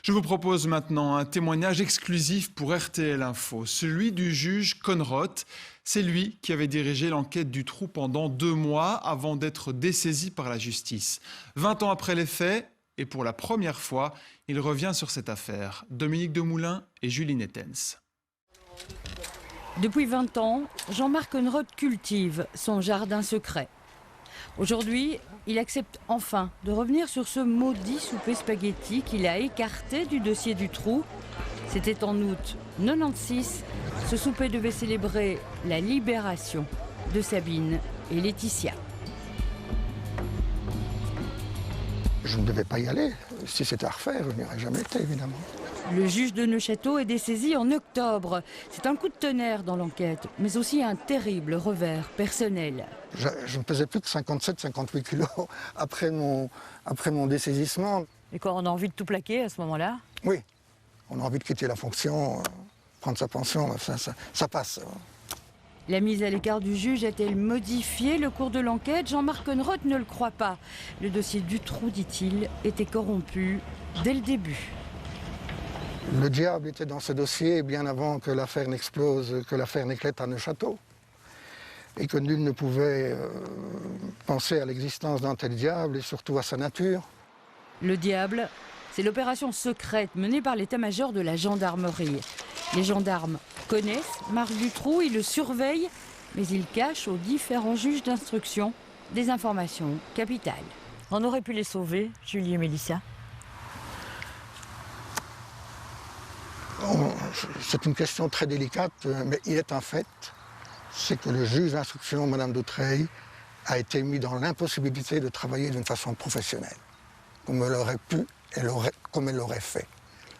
Je vous propose maintenant un témoignage exclusif pour RTL Info, celui du juge Conroth. C'est lui qui avait dirigé l'enquête du trou pendant 2 mois avant d'être dessaisi par la justice. 20 ans après les faits, et pour la première fois, il revient sur cette affaire. Dominique Demoulin et Julie Nettens. Depuis 20 ans, Jean-Marc Conroth cultive son jardin secret. Aujourd'hui, il accepte enfin de revenir sur ce maudit souper spaghetti qu'il a écarté du dossier du trou. C'était en août 96. Ce souper devait célébrer la libération de Sabine et Laetitia. Je ne devais pas y aller. Si c'était à refaire, je n'y aurais jamais été, évidemment. Le juge de Neufchâteau est dessaisi en octobre. C'est un coup de tonnerre dans l'enquête, mais aussi un terrible revers personnel. Je ne pesais plus que 57-58 kilos après mon dessaisissement. Et quand on a envie de tout plaquer à ce moment-là? Oui, on a envie de quitter la fonction, prendre sa pension, ça passe. La mise à l'écart du juge a-t-elle modifié le cours de l'enquête? Jean-Marc Conroth ne le croit pas. Le dossier du trou, dit-il, était corrompu dès le début. Le diable était dans ce dossier bien avant que l'affaire n'explose, que l'affaire n'éclate à Neufchâteau. Et que nul ne pouvait penser à l'existence d'un tel diable et surtout à sa nature. Le diable, c'est l'opération secrète menée par l'état-major de la gendarmerie. Les gendarmes connaissent Marc Dutroux, ils le surveillent, mais ils cachent aux différents juges d'instruction des informations capitales. On aurait pu les sauver, Julie et Mélissa? C'est une question très délicate, mais il est un fait, c'est que le juge d'instruction, Mme Dautreuil, a été mis dans l'impossibilité de travailler d'une façon professionnelle, comme elle aurait pu, comme elle l'aurait fait.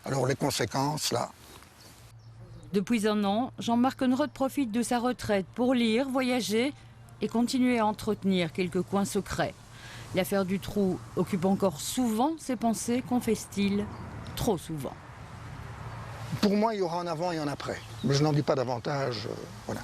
Alors les conséquences, là... Depuis 1 an, Jean-Marc Conroth profite de sa retraite pour lire, voyager et continuer à entretenir quelques coins secrets. L'affaire du trou occupe encore souvent ses pensées, confesse-t-il, trop souvent. Pour moi, il y aura un avant et un après, mais je n'en dis pas davantage, voilà.